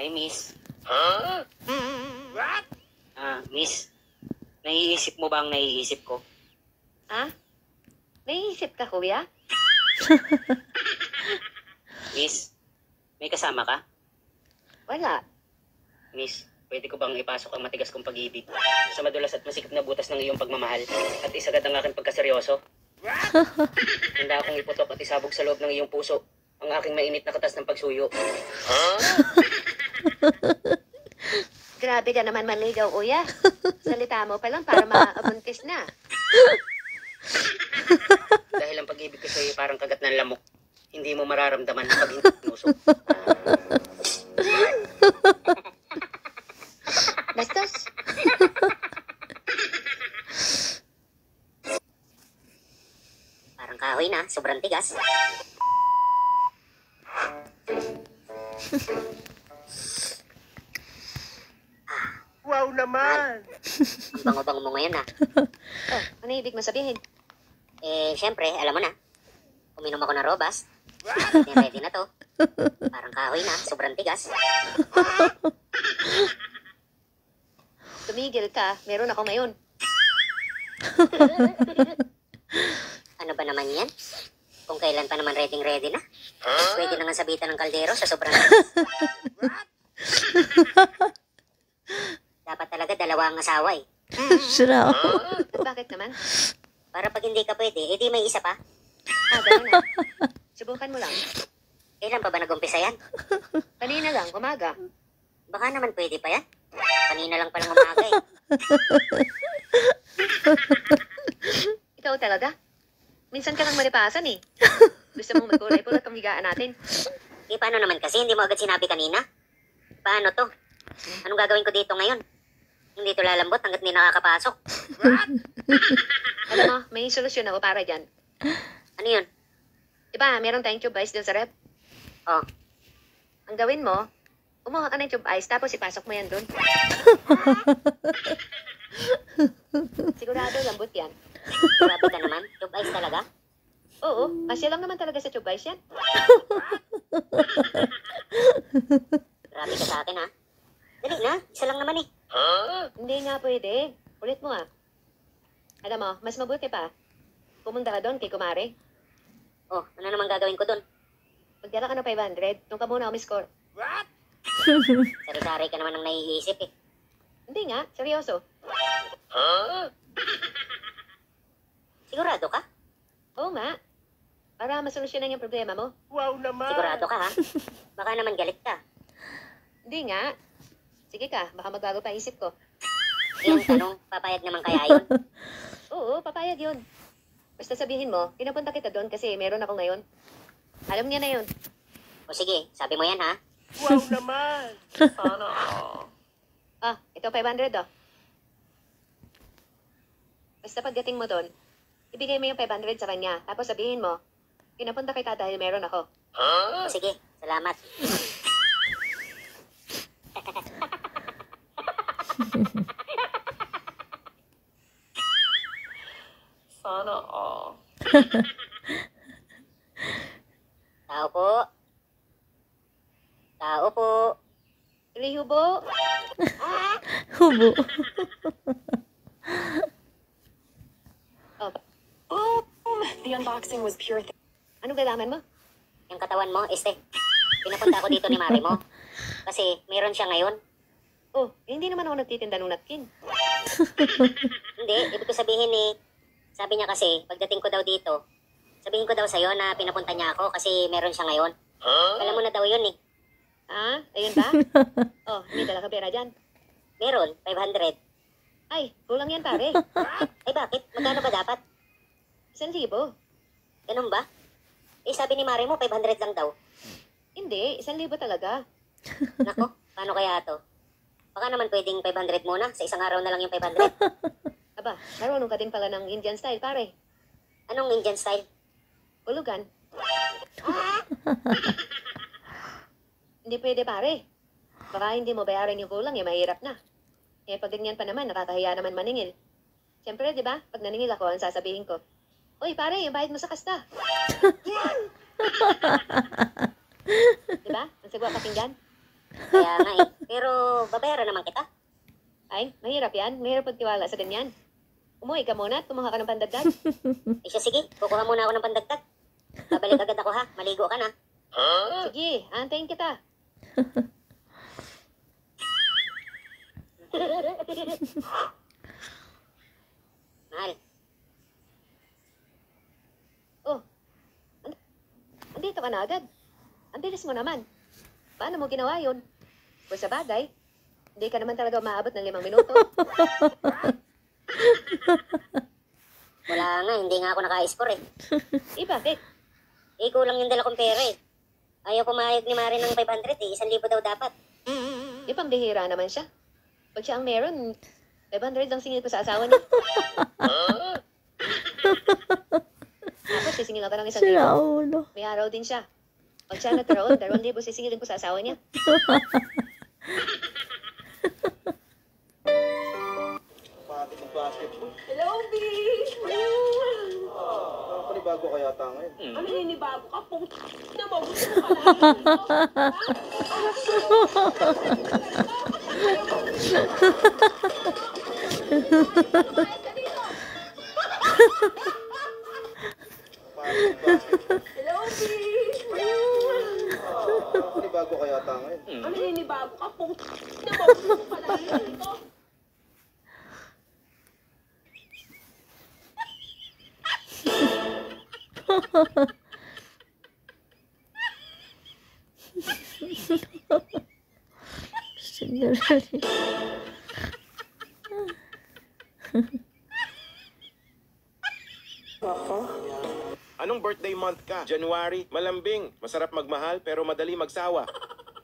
Hi, miss. Huh? What? Miss, naiisip mo ba ang naiisip ko? Ha? Naiisip ka, kuya? Miss, may kasama ka? Wala. Miss, pwede ko bang ipasok ang matigas kong pag-ibig sa madulas at masikip na butas ng iyong pagmamahal at isagad ang aking pagkaseryoso? Handa akong iputok at isabog sa loob ng iyong puso ang aking mainit na katas ng pagsuyo. Grabe ka naman manligaw, kuya. Salita mo pa lang para maabuntis na. Dahil ang pag-ibig ko sa iyo parang kagat ng lamok, hindi mo mararamdaman pag hindi tinusok. Bastos. Parang kahoy na, sobrang tigas. Wow naman! Ang bango-bango mo ngayon ah. Oh, ano ibig mo sabihin? Syempre, alam mo na. Uminom ako ng robas. Ready na to. Parang kahoy na, sobrang tigas. Tumigil ka. Meron ako ngayon. Ano ba naman yan? Kung kailan pa naman ready na. Pwede na nga sabitan ng kaldero sa sobrang Dapat talaga dalawa ang asawa eh. Sira. At bakit naman? Para pag hindi ka pwede, edi may isa pa. Gano'n na. Subukan mo lang. Kailan pa ba nag-umpisa yan? Kanina lang, umaga. Baka naman pwede pa yan. Kanina lang palang umaga eh. Ikaw talaga? Minsan ka lang malipasan eh. Gusto mong magkulay pulot ang higaan natin. Paano naman kasi? Hindi mo agad sinabi kanina. Paano to? Anong gagawin ko dito ngayon? Hindi to lalambot hanggat hindi nakakapasok. Alam mo, may solusyon ako para dyan. Ano yun? Diba, meron tayong tube ice dun sa rep? Oh, Ang gawin mo, kumuha ka ng tube ice tapos ipasok mo yan dun. Sigurado lambot yan. grabe ka naman. Tube ice talaga? Oo, kasi lang naman talaga sa tube ice yan. Grabe ka sa akin ha. Dali na, isa lang naman eh. Hindi nga pwede. Ulit mo ah. Alam mo, mas mabuti pa. Pumunta ka doon kay Kumare. Oh, ano naman gagawin ko dun? Magdala ka ng 500, nung ka muna score. What? Sari-sari ka naman ang naiisip eh. Hindi nga, seryoso. Sigurado ka? Oo nga. Para masolusyonan yung problema mo. Wow naman! Sigurado ka ha? Baka naman galit ka. Hindi nga. Sige ka, baka magbago pa isip ko. Yung tanong, papayag naman kaya yun? Oo, papayag yun. Basta sabihin mo, pinapunta kita doon kasi meron ako ngayon. Alam niya na yun. O sige, sabi mo yan ha? Wow naman! Sana all. Ito 500 oh. Basta pagdating mo doon, ibigay mo yung 500 sa kanya. Tapos sabihin mo, pinapunta kita dahil meron ako. O sige, salamat. Sana all. Tao po. Tao po. Rihubo, Hubo. The unboxing was pure. anong galaman mo? Yung katawan mo, pinapunta ako dito ni Mari mo. Kasi meron siya ngayon. Oh, hindi naman ako nagtitinda ng napkin. Hindi, ibig ko sabihin sabi niya kasi, pagdating ko daw dito, sabihin ko daw sa'yo na pinapunta niya ako kasi meron siya ngayon. Alam mo na daw yun eh. Ayun ba? Oh, may dala ka pera dyan. Meron, 500. Ay, kulang yan pare. Ay bakit? Magkano ba dapat? 1,000. Ganun ba? Sabi ni Mari mo, 500 lang daw. Hindi, 1,000 talaga. Nako, paano kaya to? Baka naman pwedeng 500 muna, sa isang araw na lang yung 500. Aba, marunong ka din pala ng Indian style pare. Anong Indian style? Hulugan. Hindi pwede pare. Baka hindi mo bayaran yung kulang, mahirap na. Pag ganyan pa naman, nakakahiya naman maningil. Siyempre, di ba? Pag naningil ako, ang sasabihin ko, Uy, pare, yung bayad mo sa kasta. Di ba? Ang sagwa pakinggan. Kaya nga eh. Pero babayaran naman kita. Ay, mahirap yan. Mahirap pagtiwala sa ganyan. Umuwi ka muna at kumuha ka ng pandagdag. Siya, sige. Kukuha muna ako ng pandagdag. Babalik agad ako ha. Maligo ka na. Sige, antayin kita. Mahal. Oh, andito ka na agad. Ang bilis mo naman. Paano mo ginawa yun? Kung sa bagay, hindi ka naman talaga umaabot ng 5 minuto. Wala nga, hindi nga ako naka-score eh. Bakit? Kulang yung dala kong pera eh. Ayaw pumayag ni Mari ng 500 eh. 1,000 daw dapat. Pambihira naman siya. Pag siya ang meron, 500 ang singil ko sa asawa niya. Tapos sisingil ako ng 1,000. Sira ulo. May araw din siya. Pag siya nagkaroon, 2,000 sisingilin ko sa asawa niya. Hello, B! Panibago kaya yata ngayon. Ano ninibago ka? Pong na mo. Gusto mo pala. Hello, B! Panibago kaya yata ngayon. Ano ninibago ka? Pong na mo. Gusto mo pala. Dito. Sinirali. Anong birthday month ka? January, malambing, masarap magmahal pero madali magsawa.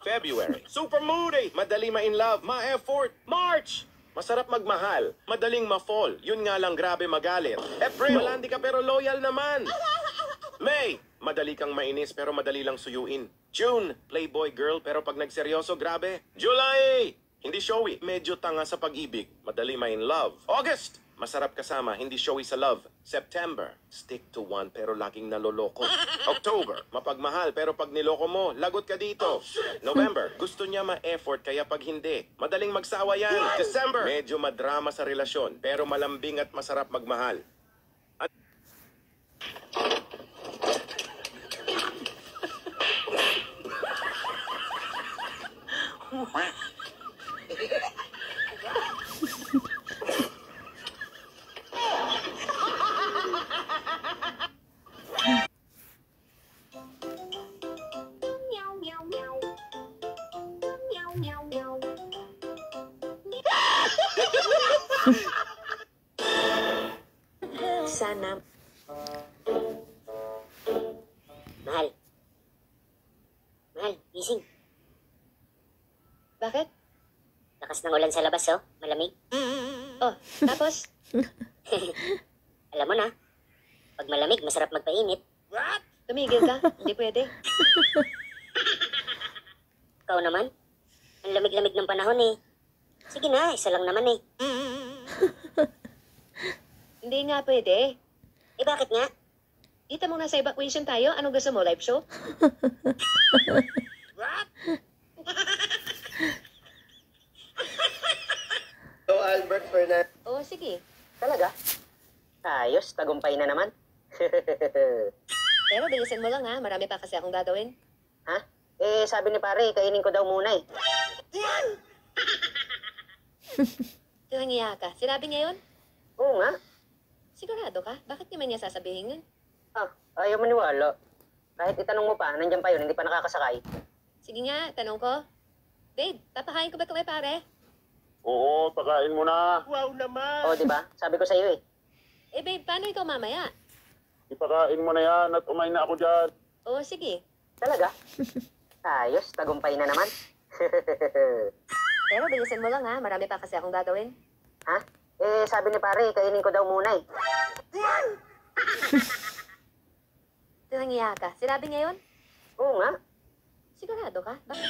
February, super moody, madali ma-in love, ma-effort. March, masarap magmahal, madaling ma-fall, yun nga lang grabe magalit. April, malandi ka pero loyal naman. May, madali kang mainis pero madali lang suyuin. June, playboy girl pero pag nagseryoso grabe. July, hindi showy, medyo tanga sa pag-ibig, madali ma-in love. August, masarap kasama, hindi showy sa love. September, stick to one pero laging naloloko. October, mapagmahal pero pag niloko mo, lagot ka dito. November, gusto niya ma-effort kaya pag hindi, madaling magsawa yan. December, medyo madrama sa relasyon pero malambing at masarap magmahal. Sana. Mahal. Mahal, gising. Bakit? Lakas ng ulan sa labas, oh. Malamig. Oh, tapos? Alam mo na, pag malamig, masarap magpainit. What? Tumigil ka, hindi pwede. Ikaw naman, ang lamig-lamig ng panahon eh. Sige na, isa lang naman eh. Hindi nga pwede. Bakit nga? Kita mo na sa evacuation tayo, anong gusto mo, live show? What? So, Albert Fernandez. Oo, sige. Talaga? Ayos, tagumpay na naman. Pero bilisan mo lang ha, marami pa kasi akong gagawin. Ha? Sabi ni pare, kainin ko daw muna eh. Tuhangiya ka. Sinabi niya yun? Oo nga. Sigurado ka? Bakit naman niya sasabihin yun? Ayaw maniwala. Kahit itanong mo pa, nandiyan pa yun, hindi pa nakakasakay. Sige nga, tanong ko. Babe, papakain ko ba ito kay pare? Oo, pakain mo na. Wow naman. Oo, di ba? Sabi ko sa iyo eh. Babe, paano ikaw mamaya? Ipakain mo na yan at umay na ako dyan. Oo, sige. Talaga? Ayos, tagumpay na naman. Pero bilisan mo lang ha, marami pa kasi akong gagawin. Ha? Sabi ni pare, kainin ko daw muna eh. Tuhangiya ka. Sinabi niya yun? Oo nga. Sigurado ka? Bakit?